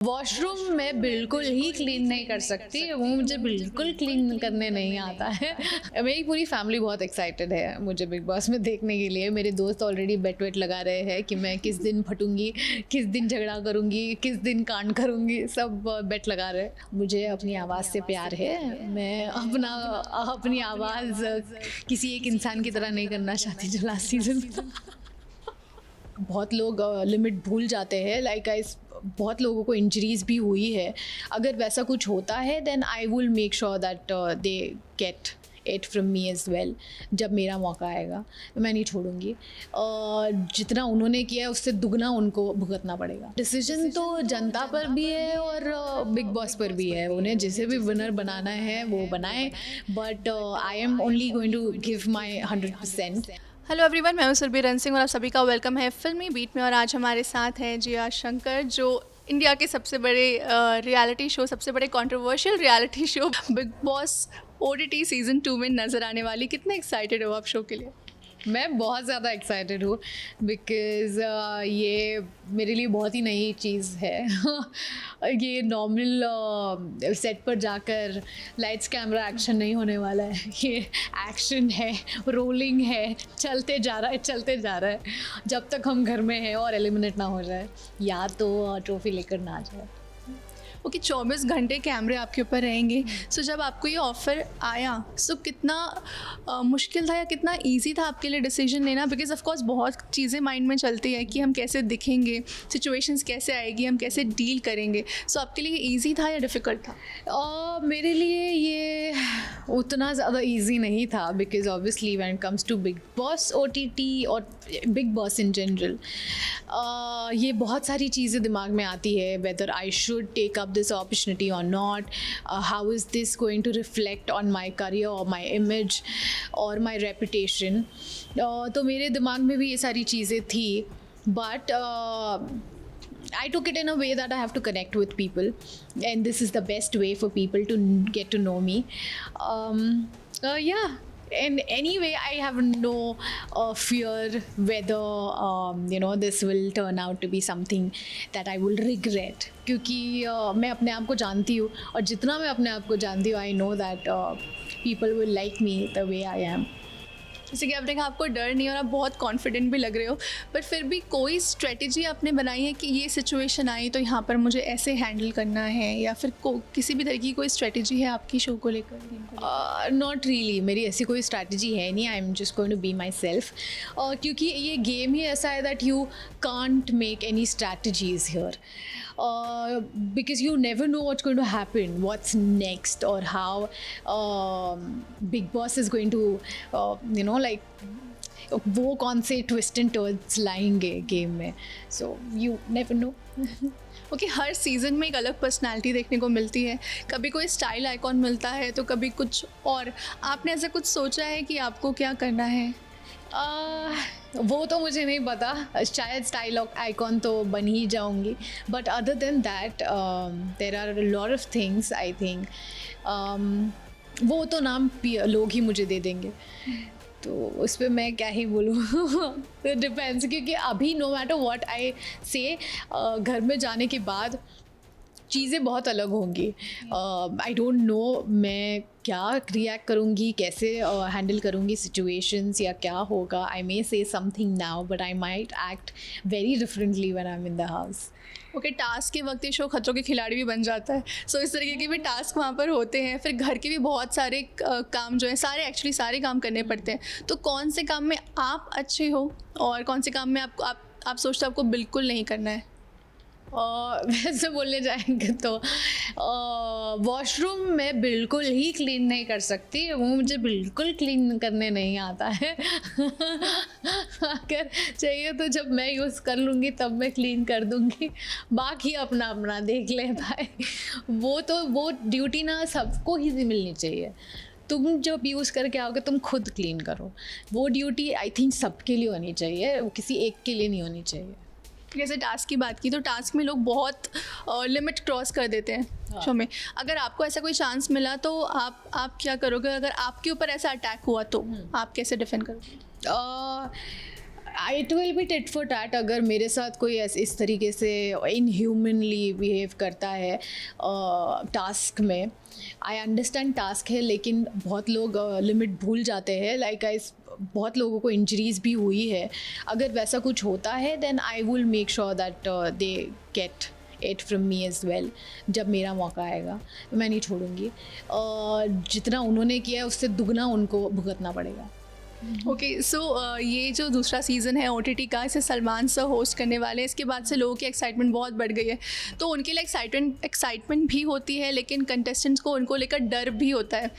Washroom मैं बिल्कुल ही clean नहीं कर सकती, वो मुझे बिल्कुल क्लीन करने नहीं आता है। मेरी पूरी फैमिली बहुत एक्साइटेड है मुझे बिग बॉस में देखने के लिए। मेरे दोस्त ऑलरेडी बेट वेट लगा रहे हैं कि मैं किस दिन फटूंगी, किस दिन झगड़ा करूंगी, किस दिन कांड करूंगी, सब बेट लगा रहे हैं। मुझे अपनी आवाज़ से प्यार है। मैं अपनी आवाज़ किसी एक इंसान की तरह नहीं करना चाहती जो लास्ट सीजन था। बहुत लोग लिमिट भूल जाते हैं, बहुत लोगों को इंजरीज भी हुई है। अगर वैसा कुछ होता है then I will make sure that they get it from me as well. जब मेरा मौका आएगा मैं नहीं छोड़ूंगी। जितना उन्होंने किया है उससे दुगना उनको भुगतना पड़ेगा। डिसीजन तो जनता पर भी है और बिग बॉस पर भी है। उन्हें जिसे भी विनर बनाना है वो बनाए, but I am only going to give my 100%। Hello everyone, मैं हूं सुरभि रन सिंह और आप सभी का वेलकम है फिल्मी बीट में। और आज हमारे साथ हैं जिया शंकर, जो इंडिया के सबसे बड़े रियलिटी शो, सबसे बड़े controversial reality show big Boss OTT season 2 में नज़र आने वाली। कितने एक्साइटेड हो आप शो के लिए? मैं बहुत ज़्यादा एक्साइटेड हूँ बिकॉज़ ये मेरे लिए बहुत ही नई चीज़ है। ये नॉर्मल सेट पर जाकर लाइट्स कैमरा एक्शन नहीं होने वाला है। ये एक्शन है, रोलिंग है, चलते जा रहा है जब तक हम घर में हैं और एलिमिनेट ना हो जाए या तो ट्रॉफी लेकर ना आ जाए। ओके, 24 घंटे कैमरे आपके ऊपर रहेंगे। सो जब आपको ये ऑफ़र आया सो कितना मुश्किल था या कितना इजी था आपके लिए डिसीजन लेना? बिकॉज ऑफ कोर्स बहुत चीज़ें माइंड में चलती है कि हम कैसे दिखेंगे, सिचुएशंस कैसे आएगी, हम कैसे डील करेंगे। सो आपके लिए ईजी था या डिफ़िकल्ट था? मेरे लिए ये उतना ज़्यादा इजी नहीं था because obviously when it comes to Bigg Boss OTT और बिग बॉस इन जनरल, ये बहुत सारी चीज़ें दिमाग में आती है। Whether I should take up this opportunity or not, how is this going to reflect on my career or my image or my reputation. तो मेरे दिमाग में भी ये सारी चीज़ें थी, but I took it in a way that I have to connect with people and this is the best way for people to get to know me. Yeah. In any way, I have no fear whether this will turn out to be something that I will regret. क्योंकि मैं अपने आप को जानती हूँ और जितना मैं अपने आप को जानती हूँ, I know that people will like me the way I am. जैसे कि आपने कहा आपको डर नहीं और आप बहुत कॉन्फिडेंट भी लग रहे हो, बट फिर भी कोई स्ट्रेटजी आपने बनाई है कि ये सिचुएशन आई तो यहाँ पर मुझे ऐसे हैंडल करना है, या फिर किसी भी तरह की कोई स्ट्रेटजी है आपकी शो को लेकर? नॉट रियली, मेरी ऐसी कोई स्ट्रैटेजी है नहीं। I am just going to be myself, क्योंकि ये गेम ही ऐसा है that you can't make any strategies here because you never know what's going to happen, what's next, or how Big Boss is going to वो कौन से twist and turns लाएंगे गेम में। So you never know. Okay, her season में एक अलग personality देखने को मिलती है। कभी कोई स्टाइल आइकॉन मिलता है तो कभी कुछ और। आपने ऐसा कुछ सोचा है कि आपको क्या करना है? वो तो मुझे नहीं पता, शायद स्टाइल आइकॉन तो बन ही जाऊंगी, but other than that there are lot of things I think. वो तो नाम लोग ही मुझे दे देंगे, तो उस पर मैं क्या ही बोलूँ। तो डिपेंड्स, क्योंकि अभी नो मैटर व्हाट आई से, घर में जाने के बाद चीज़ें बहुत अलग होंगी। आई डोंट नो मैं क्या रिएक्ट करूँगी, कैसे हैंडल करूँगी सिचुएशंस, या क्या होगा। I may say something now but I might act very differently when I am in the house. Okay, task के वक्त ये शो खतरों के खिलाड़ी भी बन जाता है। सो इस तरीके के भी टास्क वहाँ पर होते हैं। फिर घर के भी बहुत सारे काम जो हैं, सारे काम करने पड़ते हैं। तो कौन से काम में आप अच्छे हो और कौन से काम में आप सोचते हो आपको बिल्कुल नहीं करना है? वैसे बोलने जाएंगे तो वॉशरूम मैं बिल्कुल ही क्लीन नहीं कर सकती, वो मुझे बिल्कुल क्लीन करने नहीं आता है। अगर चाहिए तो जब मैं यूज़ कर लूँगी तब मैं क्लीन कर दूँगी, बाकी अपना अपना देख ले भाई। वो ड्यूटी ना सबको ही मिलनी चाहिए। तुम जब यूज़ करके आओगे तुम खुद क्लीन करो, वो ड्यूटी आई थिंक सबके लिए होनी चाहिए, वो किसी एक के लिए नहीं होनी चाहिए। जैसे टास्क की बात की तो टास्क में लोग बहुत लिमिट क्रॉस कर देते हैं शो में। अगर आपको ऐसा कोई चांस मिला तो आप क्या करोगे? अगर आपके ऊपर ऐसा अटैक हुआ तो आप कैसे डिफेंड करोगे? It will be tit for tat अगर मेरे साथ कोई इस तरीके से इनह्यूमनली बिहेव करता है टास्क में. आई अंडरस्टैंड टास्क है, लेकिन बहुत लोग लिमिट भूल जाते हैं. लाइक बहुत लोगों को इंजरीज भी हुई है. अगर वैसा कुछ होता है then I will make sure that they get it from me as well. जब मेरा मौका आएगा मैं नहीं छोड़ूंगी. जितना उन्होंने किया है उससे दुगना उनको भुगतना पड़ेगा. ओके सो ये जो दूसरा सीज़न है OTT का, इसे सलमान सर होस्ट करने वाले हैं. इसके बाद से लोगों की एक्साइटमेंट बहुत बढ़ गई है. तो उनके लिए एक्साइटमेंट भी होती है, लेकिन कंटेस्टेंट्स को उनको लेकर डर भी होता है,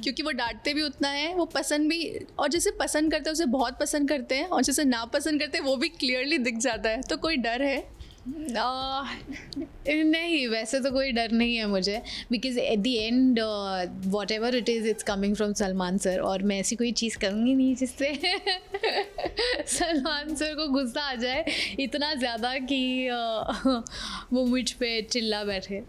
क्योंकि वो डांटते भी उतना है, वो पसंद भी, और जैसे पसंद करते हैं उसे बहुत पसंद करते हैं, और जैसे ना पसंद करते हैं वो भी क्लियरली दिख जाता है. तो कोई डर है? नहीं, वैसे तो कोई डर नहीं है मुझे, because at the end what ever it is it's coming from Salman sir. और मैं ऐसी कोई चीज़ करूँगी नहीं जिससे सलमान सर को गुस्सा आ जाए इतना ज़्यादा कि वो मुझ पे चिल्ला बैठे.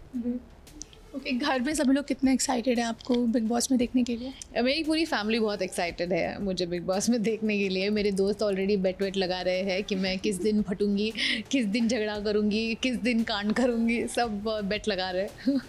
ओके घर में सभी लोग कितने एक्साइटेड हैं आपको बिग बॉस में देखने के लिए? मेरी पूरी फैमिली बहुत एक्साइटेड है मुझे बिग बॉस में देखने के लिए. मेरे दोस्त ऑलरेडी बेट वेट लगा रहे हैं कि मैं किस दिन फटूंगी, किस दिन झगड़ा करूंगी, किस दिन कांड करूंगी, सब बेट लगा रहे हैं.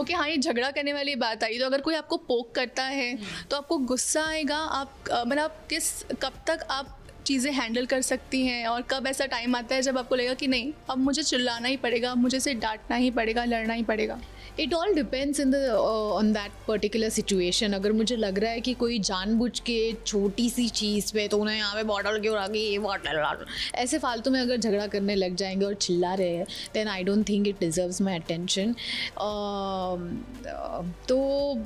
ओके हाँ, ये झगड़ा करने वाली बात आई. तो अगर कोई आपको पोक करता है तो आपको गुस्सा आएगा? आप मतलब कब तक आप चीज़ें हैंडल कर सकती हैं, और कब ऐसा टाइम आता है जब आपको लगेगा कि नहीं अब मुझे चिल्लाना ही पड़ेगा, मुझे इसे डांटना ही पड़ेगा, लड़ना ही पड़ेगा? It all depends on that particular situation. अगर मुझे लग रहा है कि कोई जानबूझ के छोटी सी चीज़ पे, तो उन्हें यहाँ पे बॉटल क्यों रखी, ये बॉटल, ऐसे फालतू में अगर झगड़ा करने लग जाएंगे और चिल्ला रहे हैं, then I don't think it deserves my attention. तो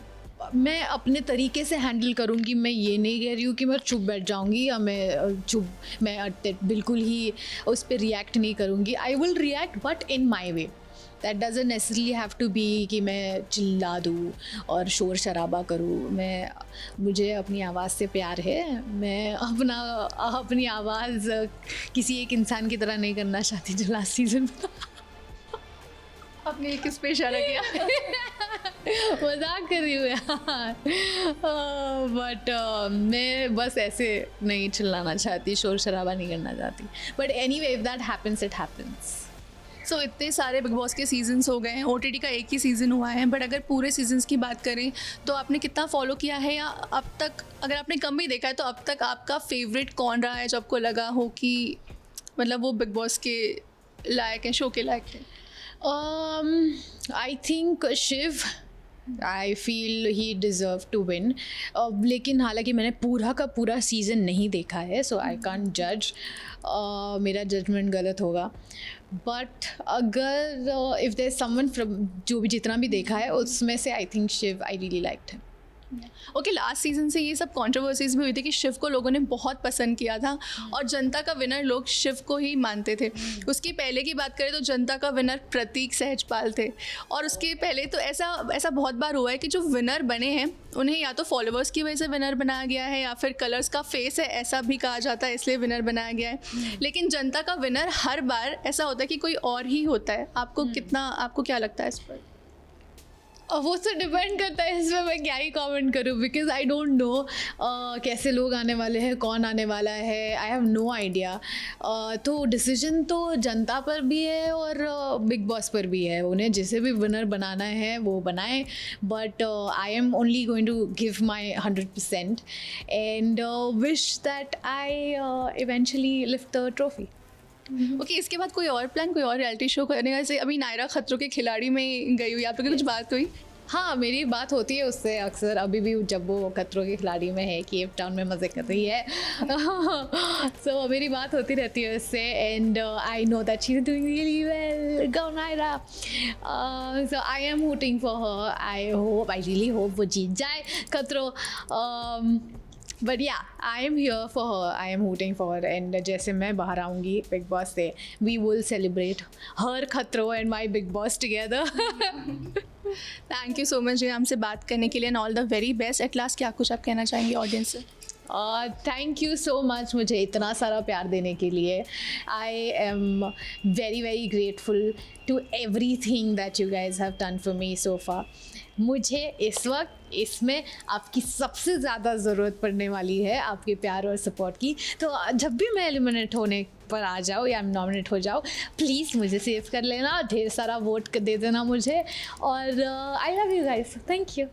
मैं अपने तरीके से हैंडल करूँगी. मैं ये नहीं कह रही हूँ कि मैं चुप बैठ जाऊँगी या मैं बिल्कुल ही उस पर रिएक्ट नहीं करूँगी. I will react but in my way. That doesn't necessarily have to be कि मैं चिल्ला दूँ और शोर शराबा करूँ. मुझे अपनी आवाज़ से प्यार है. मैं अपनी आवाज़ किसी एक इंसान की तरह नहीं करना चाहती जो लास्ट सीजन में. आपने किस पे इशारा किया? मजाक कर रही हूँ यार. बट मैं बस ऐसे नहीं चिल्लाना चाहती, शोर शराबा नहीं करना चाहती. But anyway if that happens it happens. So इतने सारे बिग बॉस के सीजन्स हो गए हैं, OTT का एक ही सीज़न हुआ है, बट अगर पूरे सीजन्स की बात करें तो आपने कितना फॉलो किया है, या अब तक अगर आपने कम भी देखा है तो अब तक आपका फेवरेट कौन रहा है जो आपको लगा हो कि मतलब वो बिग बॉस के लायक है, शो के लायक है? I think Shiv. I feel he deserve to win. लेकिन हालांकि मैंने पूरा का पूरा सीज़न नहीं देखा है, सो आई कांट जज. मेरा जजमेंट गलत होगा. बट अगर इफ़ देयर समवन फ्रॉम जो भी जितना भी देखा है उसमें से I think Shiv I really liked him. Okay last season से ये सब कंट्रोवर्सीज भी हुई थी कि शिव को लोगों ने बहुत पसंद किया था, और जनता का विनर लोग शिव को ही मानते थे. उसकी पहले की बात करें तो जनता का विनर प्रतीक सहजपाल थे. और उसके पहले तो ऐसा बहुत बार हुआ है कि जो विनर बने हैं उन्हें या तो फॉलोअर्स की वजह से विनर बनाया गया है, या फिर कलर्स का फेस है ऐसा भी कहा जाता है इसलिए विनर बनाया गया है. लेकिन जनता का विनर हर बार ऐसा होता है कि कोई और ही होता है. आपको क्या लगता है इस पर? वो तो डिपेंड करता है, इसमें मैं क्या ही कमेंट करूँ, बिकॉज आई डोंट नो कैसे लोग आने वाले हैं, कौन आने वाला है. I have no idea. तो डिसीजन तो जनता पर भी है और बिग बॉस पर भी है. उन्हें जिसे भी विनर बनाना है वो बनाए. But I am only going to give my 100% and wish that I eventually lift the trophy. Okay इसके बाद कोई और प्लान, कोई और रियलिटी शो करने का? जैसे अभी नायरा खतरों के खिलाड़ी में गई हुई, आप लोग की कुछ बात हुई? हाँ, मेरी बात होती है उससे अक्सर. अभी भी जब वो खतरों के खिलाड़ी में है, केप टाउन में मज़े कर रही है, सो मेरी बात होती रहती है उससे. And I know that she is doing really well. Go Nayra. So I am hooting for her. I really hope वो जीत जाए खतरों. But yeah I am here for her. I am hooting for her. And जैसे मैं बाहर आऊँगी Bigg Boss से, we will celebrate her खतरों and my Bigg Boss together. Thank you so much जी हमसे बात करने के लिए, and all the very best. At last क्या कुछ आप कहना चाहेंगे ऑडियंस से? थैंक यू सो मच मुझे इतना सारा प्यार देने के लिए. I am very very grateful to everything that you guys have done for me so far. मुझे इस वक्त इसमें आपकी सबसे ज़्यादा ज़रूरत पड़ने वाली है, आपके प्यार और सपोर्ट की. तो जब भी मैं एलिमिनेट होने पर आ जाऊँ या नॉमिनेट हो जाऊँ, प्लीज़ मुझे सेव कर लेना, ढेर सारा वोट दे देना मुझे. और I love you guys. Thank you.